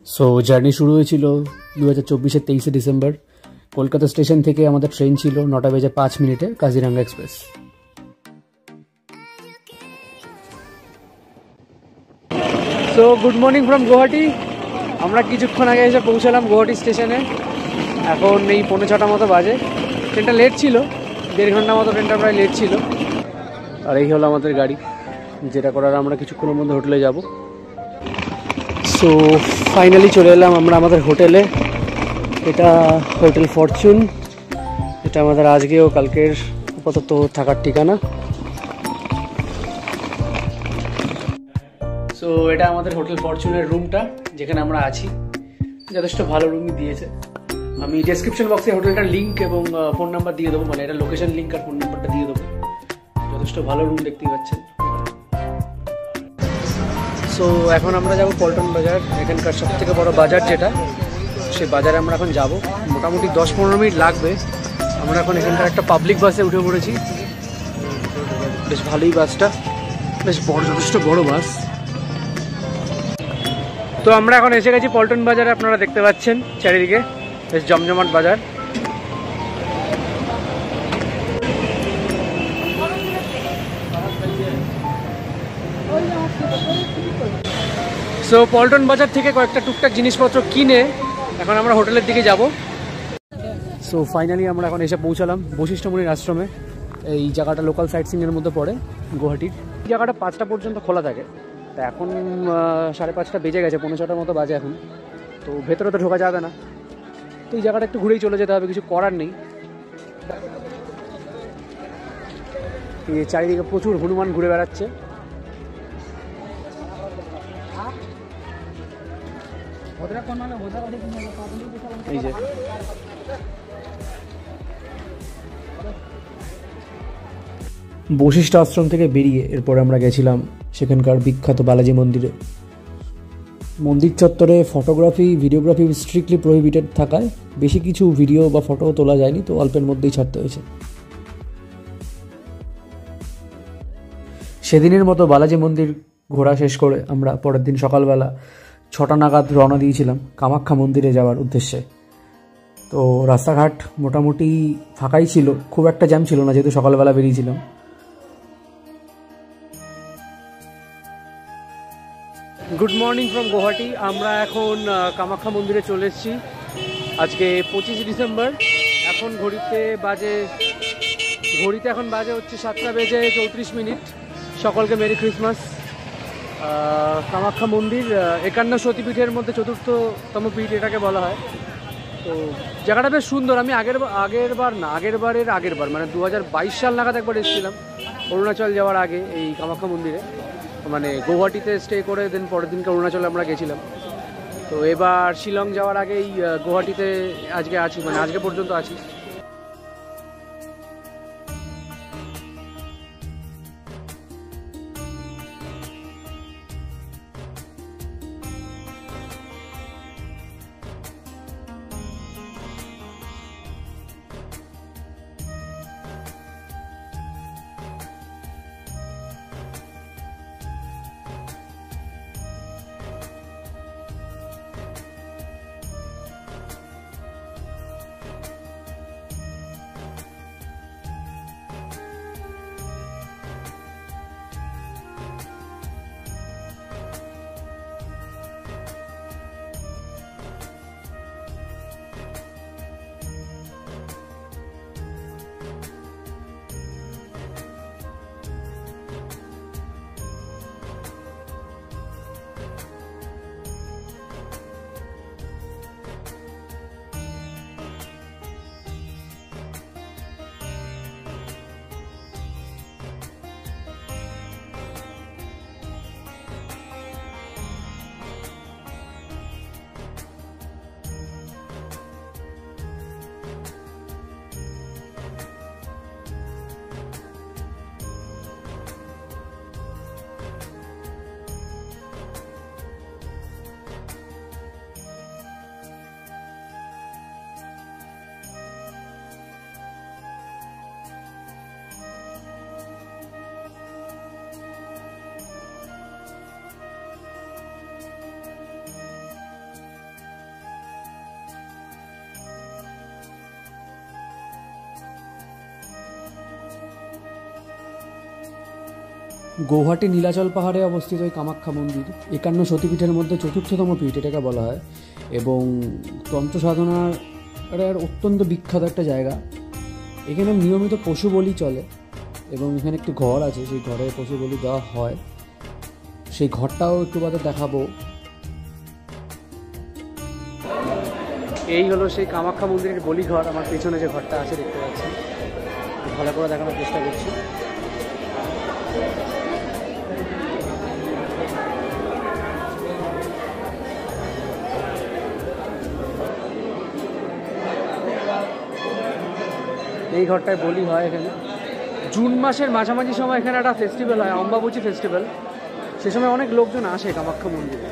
So journey শুরু হয়েছিল 2024-এর 23শে December. Kolkata station থেকে আমাদের ট্রেন ছিল 9:05 Kaziranga express. So good morning from Guwahati. আমরা কিছুক্ষণ আগে এসে পৌঁছালাম গুয়াহাটি স্টেশনে। এখন এই 5:45 মতো বাজে। ট্রেনটা লেট ছিল, 1.5 ঘন্টা মতো ট্রেনটা প্রায় লেট ছিল। আর এই হলো আমাদের গাড়ি, যেটা করার আমরা কিছুক্ষণের মধ্যে হোটেলে যাব। সো ফাইনালি চলে এলাম আমরা আমাদের হোটেলে। এটা হোটেল ফরচুন। এটা আমাদের আজকে ও কালকের আপাতত থাকার ঠিকানা। সো এটা আমাদের হোটেল ফরচুনের রুমটা, যেখানে আমরা আছি। যথেষ্ট ভালো রুমই দিয়েছে। আমি ডেসক্রিপশন বক্সে হোটেলটার লিঙ্ক এবং ফোন নাম্বার দিয়ে দেবো, মানে এটা লোকেশন লিঙ্ক আর ফোন নাম্বারটা দিয়ে দেবো। যথেষ্ট ভালো রুম দেখতেই পাচ্ছেন। সো এখন আমরা যাব পল্টন বাজার, এখানকার সবথেকে বড় বাজার যেটা, সেই বাজারে আমরা এখন যাব। মোটামুটি 10-15 মিনিট লাগবে। আমরা এখন এখানকার একটা পাবলিক বাসে উঠে পড়েছি। বেশ ভালোই বাসটা, বেশ বড়, যথেষ্ট বড় বাস। তো আমরা এখন এসে গেছি পল্টন বাজারে। আপনারা দেখতে পাচ্ছেন চারিদিকে বেশ জমজমাট বাজার। সো পল্টন বাজার থেকে কয়েকটা টুকটাক জিনিসপত্র কিনে এখন আমরা হোটেলের দিকে যাব। সো ফাইনালি আমরা এখন এসে পৌঁছালাম বশিষ্ঠ মুনির আশ্রমে। এই জায়গাটা লোকাল সাইট সিইংয়ের মধ্যে পড়ে গুয়াহাটির। এই জায়গাটা 5টা পর্যন্ত খোলা থাকে। তা এখন 5:30 বেজে গেছে, 5:45 মতো বাজে এখন। তো ভেতরে তো ঢোকা যাবে না, তো এই জায়গাটা একটু ঘুরেই চলে যেতে হবে, কিছু করার নেই। এই চারিদিকে প্রচুর হনুমান ঘুরে বেড়াচ্ছে। এই যে বশিষ্ঠ আশ্রম থেকে বেরিয়ে এরপরে আমরা গেছিলাম সেখানকার বিখ্যাত বালাজি মন্দিরে। মন্দির চত্বরে ফটোগ্রাফি, ভিডিওগ্রাফি স্ট্রিক্টলি প্রহিবিটেড থাকায় বেশি কিছু ভিডিও বা ফটো তোলা যায়নি, তো অল্পের মধ্যেই ছাড়তে হয়েছে। সেদিনের মতো বালাজি মন্দির ঘোরা শেষ করে আমরা পরের দিন সকালবেলা 6টা নাগাদ রওনা দিয়েছিলাম কামাখ্যা মন্দিরে যাওয়ার উদ্দেশ্যে। তো রাস্তাঘাট মোটামুটি ফাঁকাই ছিল, খুব একটা জ্যাম ছিল না, যেহেতু সকালবেলা বেরিয়েছিলাম। Good morning from Guwahati. আমরা এখন কামাখ্যা মন্দিরে চলে এসেছি। আজকে 25 ডিসেম্বর। এখন ঘড়িতে এখন বাজে হচ্ছে 7:34। সকলকে মেরি ক্রিসমাস। কামাখ্যা মন্দির 51 সতীপীঠের মধ্যে 4র্থতম পীঠ এটাকে বলা হয়। তো জায়গাটা বেশ সুন্দর। আমি আগের বার মানে 2022 সাল নাগাদ একবার এসেছিলাম অরুণাচল যাওয়ার আগে এই কামাখ্যা মন্দিরে। মানে গুয়াহাটিতে স্টে করে দেন পরের দিনকে অরুণাচলে আমরা গেছিলাম। তো এবার শিলং যাওয়ার আগেই গুয়াহাটিতে আজকে আছি, মানে আজকে পর্যন্ত আছি। গৌহাটি নীলাচল পাহাড়ে অবস্থিত এই কামাখ্যা মন্দির 51 সতীপীঠের মধ্যে চতুর্থতম পীঠ এটাকে বলা হয়, এবং তন্ত্র সাধনার অত্যন্ত বিখ্যাত একটা জায়গা। এখানে নিয়মিত পশু বলি চলে, এবং এখানে একটি ঘর আছে, সেই ঘরে পশু বলি দেওয়া হয়। সেই ঘরটাও একটু বাদে দেখাবো। এই হলো সেই কামাখ্যা মন্দিরের বলিঘর। আমার পেছনে যে ঘরটা আছে দেখতে পাচ্ছি, ভালো করে দেখানোর চেষ্টা করছি। এই ঘরটায় বলি হয় এখানে। জুন মাসের মাঝামাঝি সময় এখানে একটা ফেস্টিভ্যাল হয়, অম্বাবুচি ফেস্টিভ্যাল। সে সময় অনেক লোকজন আসে কামাখ্যা মন্দিরে।